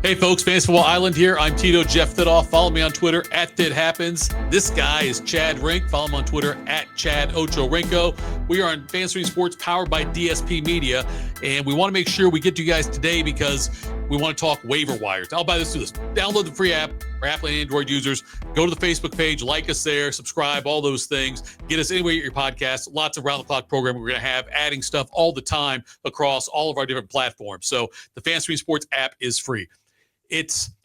Hey folks, Fantasy Football Island here. I'm Tito Jeff Thidoff. Follow me on Twitter @ThidHappens. This guy is Chad Rink. Follow him on Twitter @ChadOchoRinko. We are on Fantasy Sports powered by DSP Media, and we want to make sure we get to you guys today because we want to talk waiver wires. I'll buy this through this. Download the free app for Apple and Android users. Go to the Facebook page, like us there, subscribe, all those things. Get us anywhere you get your podcast. Lots of round-the-clock programming we're going to have, adding stuff all the time across all of our different platforms. So the Fantasy Sports app is free.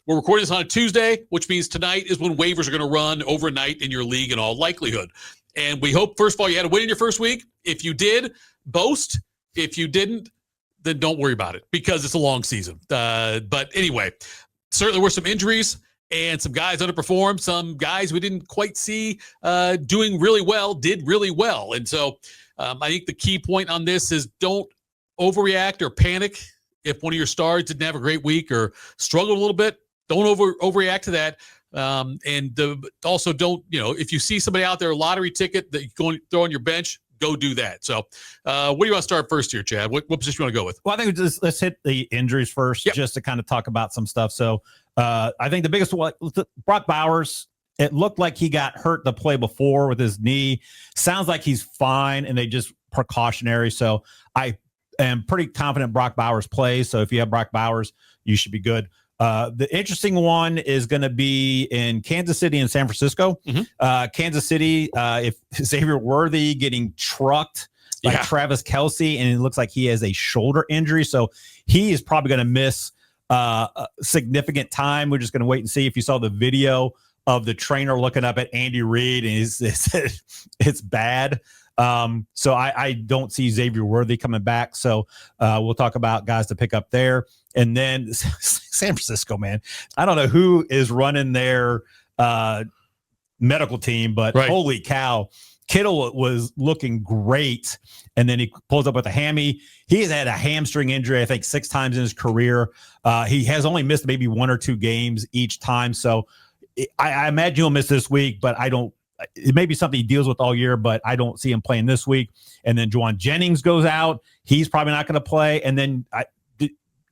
We're recording this on a Tuesday, which means tonight is when waivers are going to run overnight in your league in all likelihood. And we hope, first of all, you had a win in your first week. If you did, boast. If you didn't, then don't worry about it because it's a long season. But anyway, certainly were some injuries and some guys underperformed. Some guys we didn't quite see doing really well, did really well. And so I think the key point on this is don't overreact or panic. If one of your stars didn't have a great week or struggled a little bit, don't overreact to that. Also don't, if you see somebody out there, a lottery ticket that you're going to throw on your bench, go do that. So what do you want to start first here, Chad? What position do you want to go with? Well, I think let's hit the injuries first, just to kind of talk about some stuff. So I think the biggest one, Brock Bowers, it looked like he got hurt the play before with his knee. Sounds like he's fine, and they just precautionary. So I am pretty confident Brock Bowers plays. So if you have Brock Bowers, you should be good. The interesting one is going to be in Kansas City and San Francisco. Kansas City, if Xavier Worthy getting trucked like Travis Kelce, and it looks like he has a shoulder injury. So he is probably going to miss a significant time. We're just going to wait and see. If you saw the video of the trainer looking up at Andy Reid, and it's bad. So I don't see Xavier Worthy coming back. So we'll talk about guys to pick up there. And then San Francisco, man, I don't know who is running their medical team, but holy cow, Kittle was looking great. And then he pulls up with a hammy. He has had a hamstring injury, I think 6 times in his career. He has only missed maybe 1 or 2 games each time. So I imagine he'll miss this week, but it may be something he deals with all year, but I don't see him playing this week. And then Juwan Jennings goes out. He's probably not going to play. And then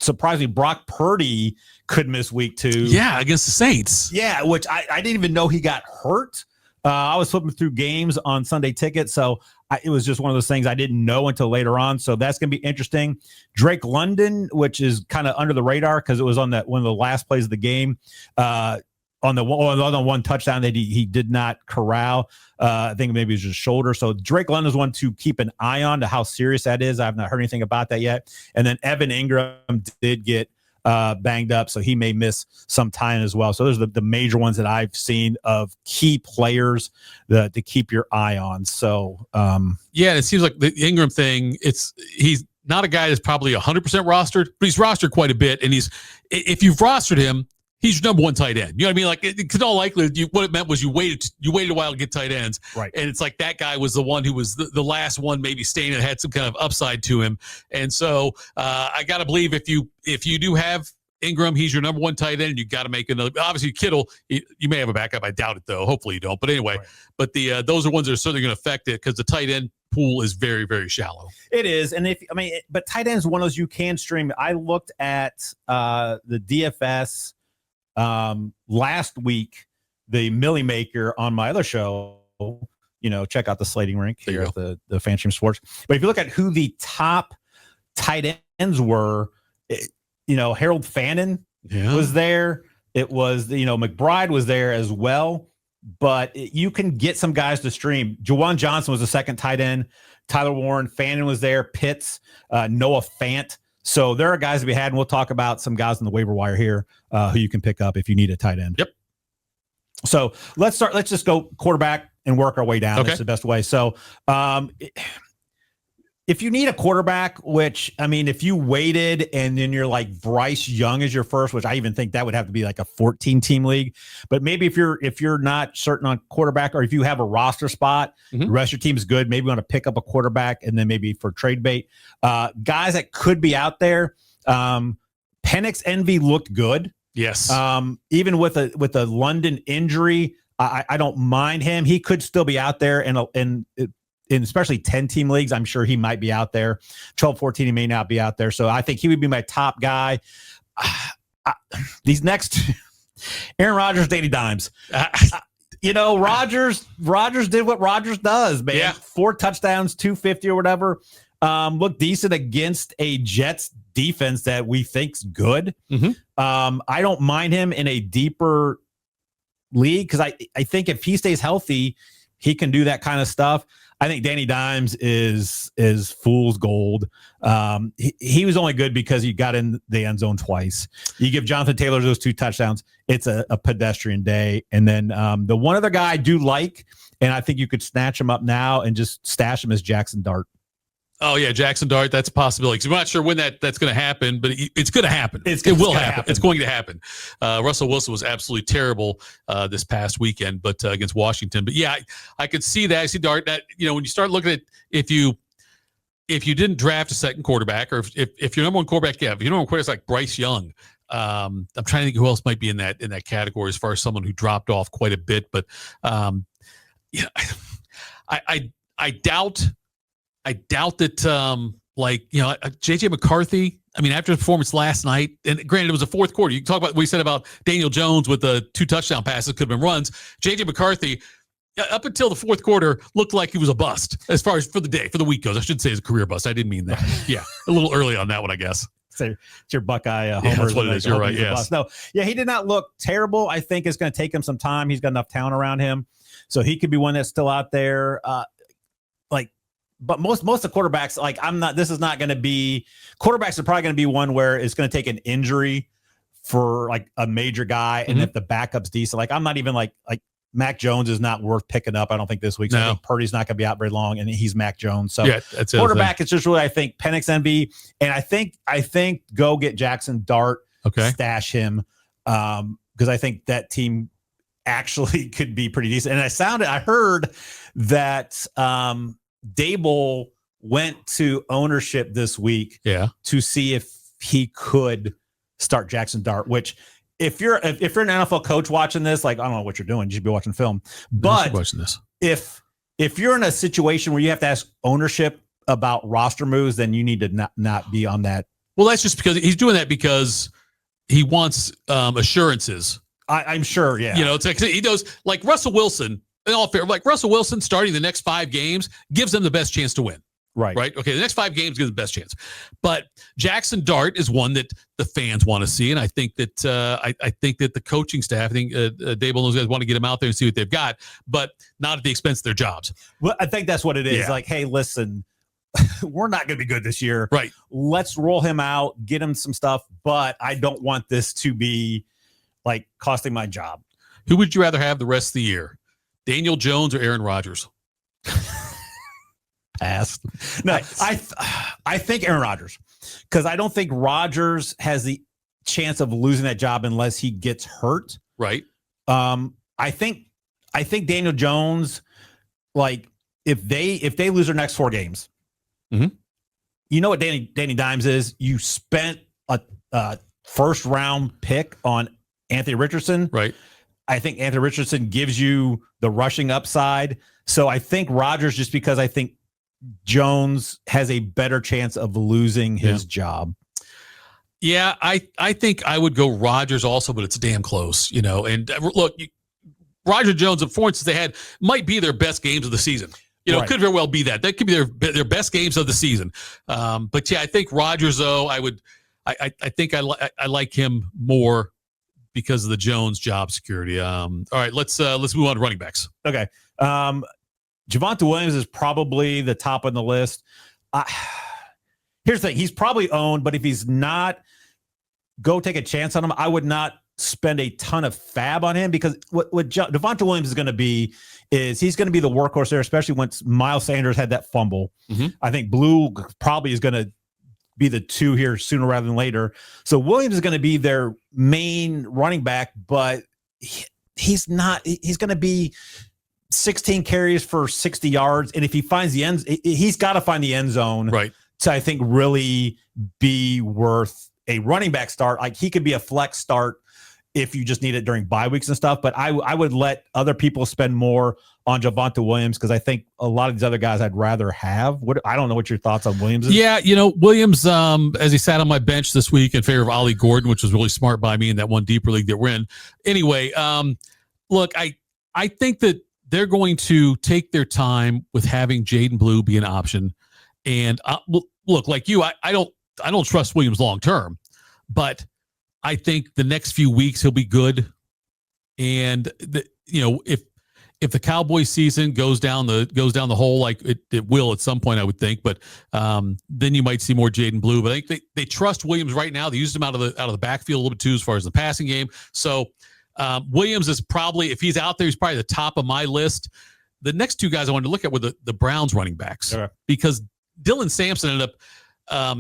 surprisingly, Brock Purdy could miss week 2. Yeah, against the Saints. Yeah, which I didn't even know he got hurt. I was flipping through games on Sunday Ticket, so it was just one of those things I didn't know until later on. So that's going to be interesting. Drake London, which is kind of under the radar because it was on one of the last plays of the game. On the one touchdown that he did not corral. I think maybe it was just shoulder. So Drake London is one to keep an eye on to how serious that is. I have not heard anything about that yet. And then Evan Ingram did get banged up, so he may miss some time as well. So those are the major ones that I've seen of key players to keep your eye on. So it seems like the Ingram thing, he's not a guy that's probably 100% rostered, but he's rostered quite a bit. And if you've rostered him, he's your number 1 tight end. You know what I mean? Like, because all likely, what it meant was you waited a while to get tight ends. Right. And it's like that guy was the one who was the last one maybe staying and had some kind of upside to him. And so I got to believe if you do have Ingram, he's your number 1 tight end, and you got to make another. Obviously, Kittle, you may have a backup. I doubt it, though. Hopefully you don't. But anyway, but those are ones that are certainly going to affect it because the tight end pool is very, very shallow. It is. And but tight end is one of those you can stream. I looked at the DFS last week, the Millie Maker on my other show, check out the Slating Rink here at the Fantasy Sports. But if you look at who the top tight ends were, Harold Fannin was there. It was, McBride was there as well, but you can get some guys to stream. Juwan Johnson was the second tight end. Tyler Warren, Fannin was there. Pitts, Noah Fant. So there are guys to be had, and we'll talk about some guys on the waiver wire here who you can pick up if you need a tight end. Yep. So let's just go quarterback and work our way down. That's the best way. So if you need a quarterback, which, if you waited and then you're like Bryce Young is your first, which I even think that would have to be like a 14-team league. But maybe if you're not certain on quarterback, or if you have a roster spot, the rest of your team is good, maybe you want to pick up a quarterback and then maybe for trade bait. Guys that could be out there, Penix Envy looked good. Yes. Even with a London injury, I don't mind him. He could still be out there in especially 10-team leagues. I'm sure he might be out there. 12, 14, he may not be out there. So I think he would be my top guy. these next Aaron Rodgers, Danny Dimes. Rodgers did what Rodgers does, man. Yeah. 4 touchdowns, 250 or whatever. Looked decent against a Jets defense that we think's good. Mm-hmm. I don't mind him in a deeper league because I think if he stays healthy, he can do that kind of stuff. I think Danny Dimes is fool's gold. He was only good because he got in the end zone twice. You give Jonathan Taylor those 2 touchdowns, it's a pedestrian day. And then the one other guy I do like, and I think you could snatch him up now and just stash him, is Jackson Dart. Oh, yeah, Jackson Dart, that's a possibility. Because we're not sure when that's going to happen, but it's going to happen. It will happen. It's going to happen. Russell Wilson was absolutely terrible this past weekend, but against Washington. But, yeah, I could see that. I see Dart. That when you start looking at if you didn't draft a second quarterback, or if your number one quarterback, if your number one quarterback is like Bryce Young, I'm trying to think who else might be in that category as far as someone who dropped off quite a bit. But, I doubt that, JJ McCarthy, after the performance last night, and granted, it was a fourth quarter. You can talk about what we said about Daniel Jones with the 2 touchdown passes, could have been runs. JJ McCarthy, up until the fourth quarter, looked like he was a bust as far as for the week goes. I should say it's a career bust. I didn't mean that. Yeah, a little early on that one, I guess. So it's your Buckeye homer. Yeah, that's what it is. You're right, yes. No, yeah, he did not look terrible. I think it's going to take him some time. He's got enough talent around him. So he could be one that's still out there. But most of the quarterbacks, this is not going to be, quarterbacks are probably going to be one where it's going to take an injury for like a major guy. And if the backup's decent, I'm not even like Mac Jones is not worth picking up. I don't think this week. So I think Purdy's not going to be out very long, and he's Mac Jones. So yeah, that's quarterback, it's just really, I think, Penix MB. And I think go get Jackson Dart, stash him. Because I think that team actually could be pretty decent. And I heard that, Dable went to ownership this week to see if he could start Jackson Dart, which if you're an NFL coach watching this, I don't know what you're doing. You should be watching film. But watching this. If you're in a situation where you have to ask ownership about roster moves, then you need to not be on that. Well, that's just because he's doing that because he wants assurances. I'm sure, yeah. It's like he does, like Russell Wilson. In all fair, like Russell Wilson starting the next 5 games gives them the best chance to win. Right. Okay. The next 5 games gives them the best chance. But Jackson Dart is one that the fans want to see. And I think that I think that the coaching staff, I think Dable and those guys want to get him out there and see what they've got, but not at the expense of their jobs. Well, I think that's what it is. Yeah. Hey, listen, we're not going to be good this year. Right. Let's roll him out, get him some stuff. But I don't want this to be costing my job. Who would you rather have the rest of the year? Daniel Jones or Aaron Rodgers? Pass. No, nice. I think Aaron Rodgers, because I don't think Rodgers has the chance of losing that job unless he gets hurt. Right. I think Daniel Jones, if they lose their next 4 games, you know what Danny Dimes is? You spent a first round pick on Anthony Richardson. Right. I think Anthony Richardson gives you the rushing upside. So I think Rodgers, just because I think Jones has a better chance of losing his job. Yeah, I think I would go Rodgers also, but it's damn close, And look, Rodgers and Jones, the performances they had might be their best games of the season. Could very well be that. That could be their best games of the season. But yeah, I think Rodgers, though, I think I like him more because of the Jones job security. All right, let's move on to running backs. Okay. Javonte Williams is probably the top on the list. Here's the thing. He's probably owned, but if he's not, go take a chance on him. I would not spend a ton of fab on him, because what Javonte Williams is going to be is he's going to be the workhorse there, especially once Miles Sanders had that fumble. I think Blue probably is going to be the 2 here sooner rather than later. So Williams is going to be their main running back, but he's not. He's going to be 16 carries for 60 yards. And if he finds the end, he's got to find the end zone, right, to, I think, really be worth a running back start. He could be a flex start if you just need it during bye weeks and stuff. But I would let other people spend more on Javonte Williams because I think a lot of these other guys I'd rather have. I don't know what your thoughts on Williams is. Yeah, Williams, as he sat on my bench this week in favor of Ollie Gordon, which was really smart by me in that one deeper league that we're in. Anyway, look, I think that they're going to take their time with having Jaden Blue be an option. And look, like you, I don't trust Williams long term, but I think the next few weeks he'll be good. And if the Cowboys season goes down the hole, like it will at some point, I would think, but then you might see more Jaden Blue. But I think they trust Williams right now. They used him out of the backfield a little bit too, as far as the passing game. So Williams is probably, if he's out there, he's probably the top of my list. The next two guys I wanted to look at were the Browns running backs, because Dylan Sampson ended up,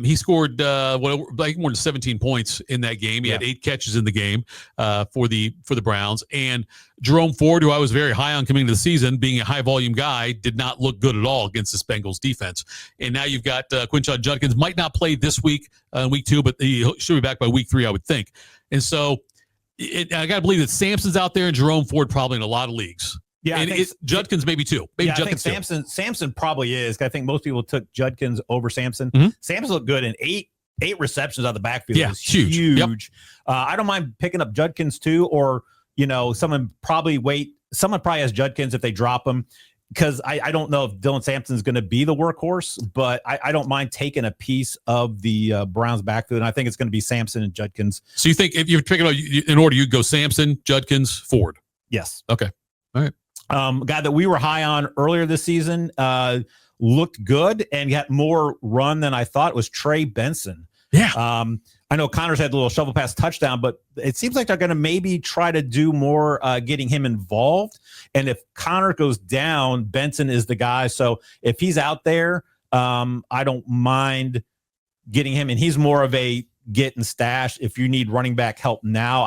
he scored more than 17 points in that game. He had 8 catches in the game for the Browns. And Jerome Ford, who I was very high on coming into the season, being a high volume guy, did not look good at all against this Bengals defense. And now you've got Quinshon Judkins, might not play this week, week 2, but he should be back by week 3, I would think. And so I got to believe that Sampson's out there and Jerome Ford probably in a lot of leagues. Yeah, and Judkins maybe too. Maybe Judkins I think Sampson probably is. I think most people took Judkins over Sampson. Mm-hmm. Sampson looked good in eight receptions out of the backfield. Yeah, was huge. Yep. I don't mind picking up Judkins too, or someone probably has Judkins if they drop him, because I don't know if Dylan Sampson is going to be the workhorse, but I don't mind taking a piece of the Browns backfield, and I think it's going to be Sampson and Judkins. So you think if you're picking in order, you'd go Sampson, Judkins, Ford? Yes. Okay. All right. Guy that we were high on earlier this season looked good and got more run than I thought was Trey Benson. Yeah. I know Connor's had a little shovel pass touchdown, but it seems like they're going to maybe try to do more getting him involved. And if Connor goes down, Benson is the guy. So if he's out there, I don't mind getting him. And he's more of a get and stash. If you need running back help now,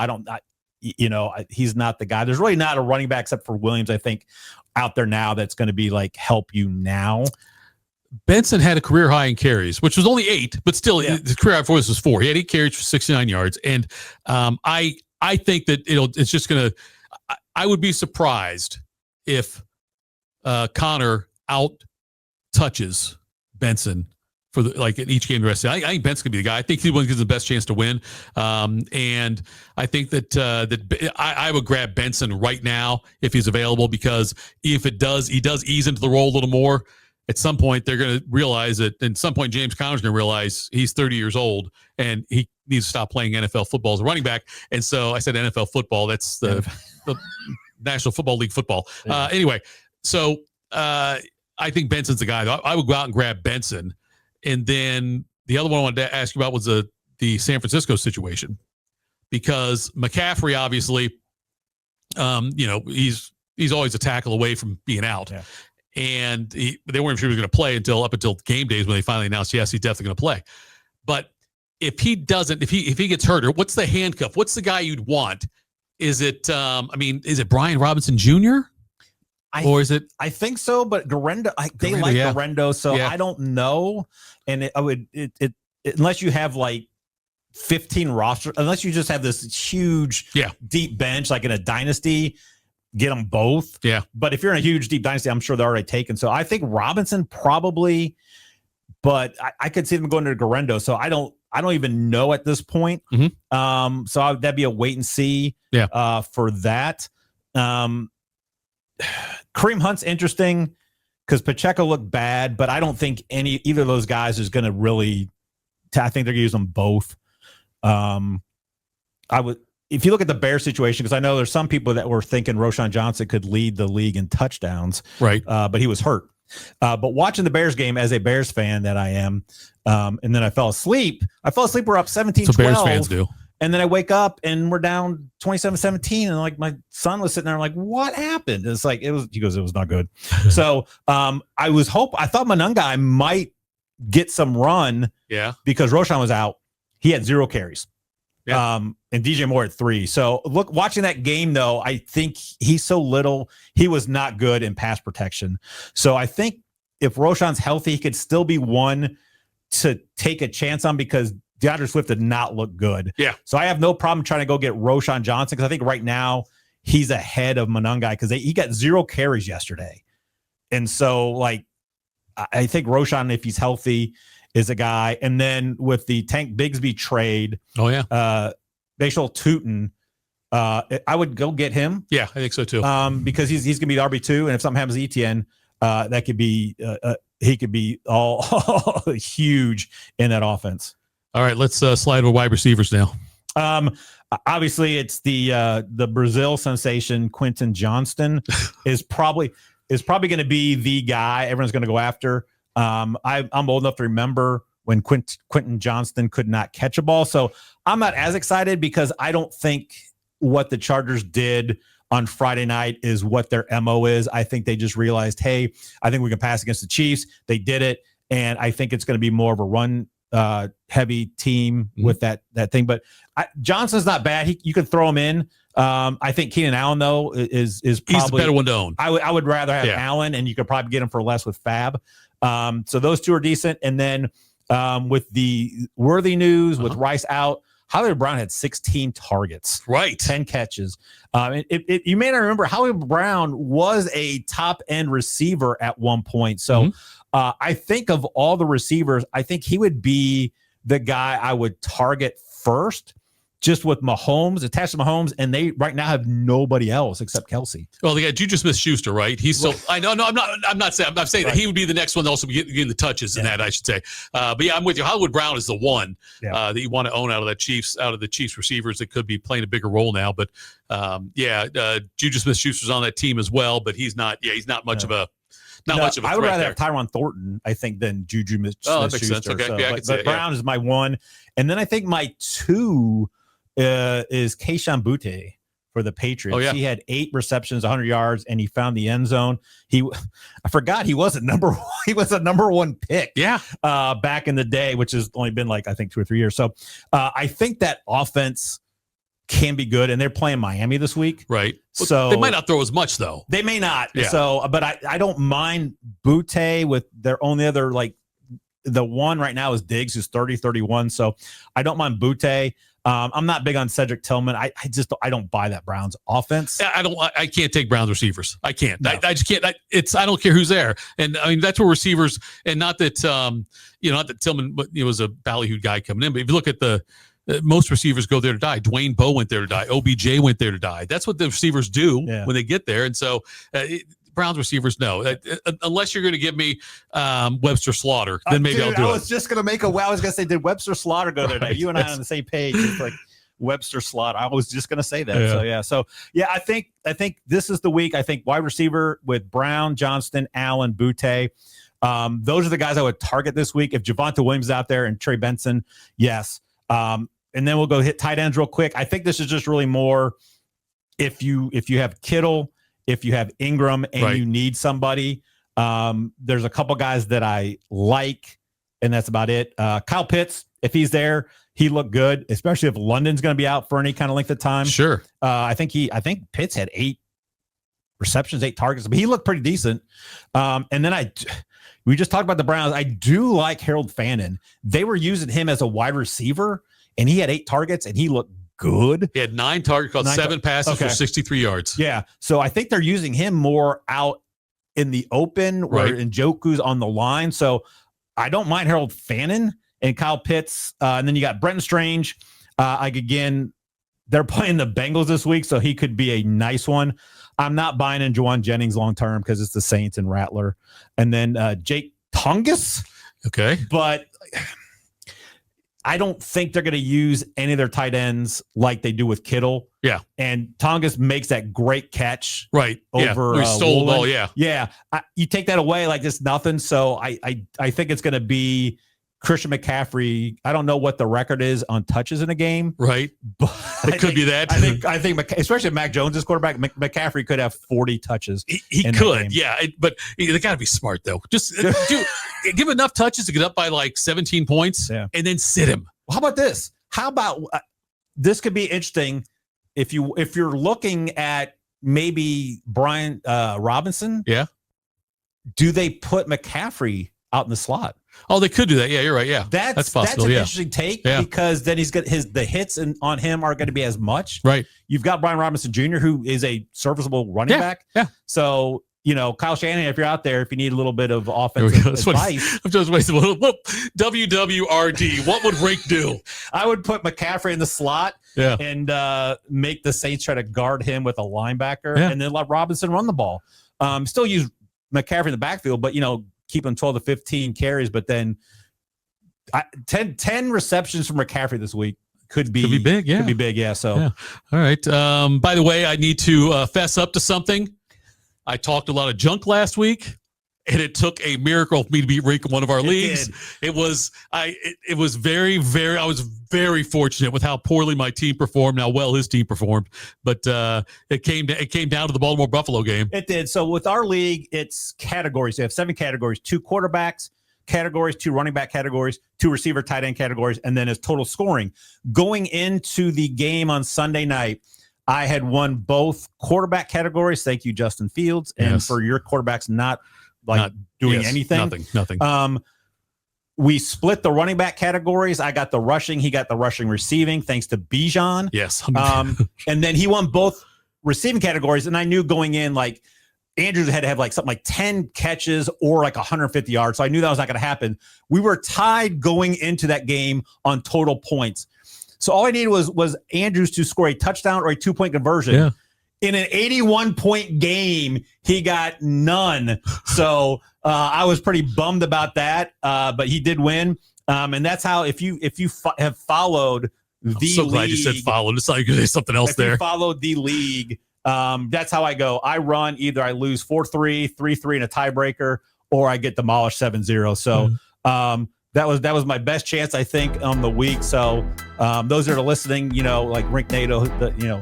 he's not the guy. There's really not a running back except for Williams, I think, out there now that's going to be like help you now. Benson had a career high in carries, which was only 8, but still his career high for us was 4. He had 8 carries for 69 yards. And I think that it's just going to, I would be surprised if Connor out touches Benson for in each game the rest of the day. I think Benson could be the guy. I think he's the one who gives the best chance to win. And I think that I would grab Benson right now if he's available, because if he does ease into the role a little more, at some point they're going to realize that, at some point James Conner's going to realize he's 30 years old and he needs to stop playing NFL football as a running back. And so I said NFL football, that's the National Football League football. Yeah. Anyway, so I think Benson's the guy. I would go out and grab Benson. And then the other one I wanted to ask you about was the San Francisco situation, because McCaffrey, obviously, he's always a tackle away from being out. Yeah. And they weren't sure he was going to play up until game days when they finally announced, yes, he's definitely going to play. But if he doesn't, if he gets hurt, or what's the handcuff? What's the guy you'd want? Is it Brian Robinson Jr.? Or is it? I think so, but Garendo, they like Garendo, so I don't know. And unless you have like 15 roster, unless you just have this huge, deep bench like in a dynasty, get them both. Yeah. But if you're in a huge deep dynasty, I'm sure they're already taken. So I think Robinson probably, but I could see them going to Garendo. So I don't even know at this point. Mm-hmm. So that'd be a wait and see. For that. Kareem Hunt's interesting because Pacheco looked bad, but I don't think either of those guys is going to really. I think they're going to use them both. If you look at the Bears situation, because I know there's some people that were thinking Roschon Johnson could lead the league in touchdowns, right? But he was hurt. But watching the Bears game as a Bears fan that I am, and then I fell asleep. We're up 17-12. So Bears fans do. And then I wake up and we're down 27-17. And like my son was sitting there, I'm like, what happened? It's like, he goes, it was not good. So I thought Monungai might get some run. Yeah. Because Roschon was out. He had 0 carries. Yeah. And DJ Moore had 3. So watching that game though, I think he's so little, he was not good in pass protection. So I think if Roschon's healthy, he could still be one to take a chance on, because DeAndre Swift did not look good. Yeah. So I have no problem trying to go get Roshan Johnson because I think right now he's ahead of Monangai because he got 0 carries yesterday. And so, like, I think Roshan, if he's healthy, is a guy. And then with the Tank Bigsby trade, Bashal Tootin, I would go get him. Yeah, I think so too. Because he's going to be the RB2, and if something happens to Etienne, that could be he could be all huge in that offense. All right, let's slide with wide receivers now. Obviously, it's the Brazil sensation Quentin Johnston is probably going to be the guy everyone's going to go after. I'm old enough to remember when Quentin Johnston could not catch a ball, so I'm not as excited because I don't think what the Chargers did on Friday night is what their MO is. I think they just realized, hey, I think we can pass against the Chiefs. They did it, and I think it's going to be more of a run heavy team with that thing. But Johnson's not bad. You can throw him in. I think Keenan Allen though is probably he's the better one to own. I would rather have Allen, and you could probably get him for less with Fab. So those two are decent. And then with the Worthy news with Rice out, Hollywood Brown had 16 targets, right? 10 catches. You may not remember Hollywood Brown was a top end receiver at one point. So I think of all the receivers, I think he would be the guy I would target first, just with Mahomes, attached to Mahomes, and they right now have nobody else except Kelsey. Well, they got Juju Smith-Schuster, right? He's still. I know. No, I'm not saying that he would be the next one to also be getting the touches in that. I should say. But yeah, I'm with you. Hollywood Brown is the one that you want to own out of the Chiefs receivers that could be playing a bigger role now. But Juju Smith-Schuster's on that team as well, but he's not. Yeah, he's not much of a. Much of a I would rather there. have Tyron Thornton, I think, than Juju Smith-Schuster. Oh, that makes sense. Okay, I can see it. Brown is my one, and then I think my two is Kayshon Boutte for the Patriots. Oh, yeah. He had 8 receptions, 100 yards, and he found the end zone. I forgot he was a number one pick. Yeah, back in the day, which has only been like I think 2 or 3 years. So I think that offense can be good, and they're playing Miami this week, right? So they might not throw as much though. They may not. Yeah. So, but I don't mind Boutte with their only other the one right now is Diggs, who's 30-31. So I don't mind Boutte. I'm not big on Cedric Tillman. I don't buy that Browns offense. I can't take Browns receivers. I can't. No. I just can't. I don't care who's there. And I mean, that's where receivers, and not that, not that Tillman was a ballyhooed guy coming in, but if you look at most receivers go there to die. Dwayne Bowe went there to die. OBJ went there to die. That's what the receivers do when they get there. And so Browns receivers, no. Unless you're going to give me Webster Slaughter, then maybe I'll do it. I was just going to I was going to say, did Webster Slaughter go there today? You and I are on the same page. It's like Webster Slaughter. I was just going to say that. So I think this is the week. I think wide receiver with Brown, Johnston, Allen, Boutte. Those are the guys I would target this week. If Javonte Williams is out there and Trey Benson, yes. And then we'll go hit tight ends real quick. I think this is just really more if you have Kittle, if you have Ingram, and you need somebody. There's a couple guys that I like, and that's about it. Kyle Pitts, if he's there, he looked good, especially if London's going to be out for any kind of length of time. Sure. I think Pitts had 8 receptions, 8 targets, but he looked pretty decent. And then we just talked about the Browns. I do like Harold Fannin. They were using him as a wide receiver, and he had 8 targets, and he looked good. He had 9 targets, caught 7 passes for 63 yards. Yeah. So I think they're using him more out in the open where Njoku's on the line. So I don't mind Harold Fannin and Kyle Pitts. And then you got Brenton Strange. Again, they're playing the Bengals this week, so he could be a nice one. I'm not buying in Juwan Jennings long-term because it's the Saints and Rattler. And then Jake Tongus. Okay. But I don't think they're going to use any of their tight ends like they do with Kittle. Yeah. And Tongus makes that great catch. Right. Over we stole the ball. Yeah. Yeah. You take that away like it's nothing. So I think it's going to be Christian McCaffrey. I don't know what the record is on touches in a game. Right. But it could be that. I think especially if Mac Jones is quarterback, McCaffrey could have 40 touches. He could. Yeah. But they got to be smart though. Just give enough touches to get up by like 17 points and then sit him. Well, how about this? How about this could be interesting if you're looking at maybe Brian Robinson. Yeah. Do they put McCaffrey out in the slot? Oh, they could do that. Yeah, you're right. Yeah, That's possible. an interesting take because then he's got the hits on him aren't going to be as much. Right. You've got Brian Robinson Jr., who is a serviceable running back. Yeah. So, Kyle Shanahan, if you're out there, if you need a little bit of offensive advice. I'm just wasting a little WWRD. What would Rink do? I would put McCaffrey in the slot and make the Saints try to guard him with a linebacker and then let Robinson run the ball. Still use McCaffrey in the backfield, but, keep him 12 to 15 carries. But then 10 receptions from McCaffrey this week could be big. Yeah. Could be big. Yeah. So, all right. By the way, I need to fess up to something. I talked a lot of junk last week, and it took a miracle for me to beat Rink in one of our leagues. It was very, very, I was very fortunate with how poorly my team performed, how well his team performed. But it came down to the Baltimore Buffalo game. It did. So with our league, it's categories. You have 7 categories: 2 quarterbacks categories, 2 running back categories, 2 receiver tight end categories, and then it's total scoring. Going into the game on Sunday night, I had won both quarterback categories. Thank you, Justin Fields. And for your quarterbacks not doing anything. Nothing. We split the running back categories. I got the rushing. He got the rushing receiving, thanks to Bijan. Yes. And then he won both receiving categories. And I knew going in, Andrews had to have something like 10 catches or 150 yards. So I knew that was not going to happen. We were tied going into that game on total points. So all I needed was Andrews to score a touchdown or a 2-point conversion. Yeah. In an 81-point game, he got none. So I was pretty bummed about that, but he did win. And that's how, if you have followed the league. I'm so glad you said followed. It's like there's something else there. If you followed the league, that's how I go. I run either I lose 4-3, 3-3 in a tiebreaker, or I get demolished 7-0. So that was my best chance, I think, on the week. So those that are listening, Rink NATO,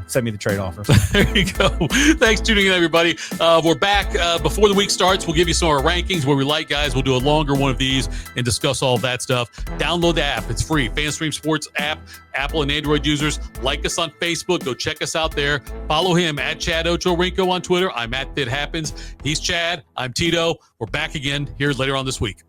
send me the trade offer. There you go. Thanks for tuning in, everybody. We're back before the week starts. We'll give you some of our rankings where we like guys. We'll do a longer one of these and discuss all that stuff. Download the app. It's free. FanStream Sports app. Apple and Android users, like us on Facebook. Go check us out there. Follow him at Chad Ocho Rinko on Twitter. I'm at It Happens. He's Chad. I'm Tito. We're back again here later on this week.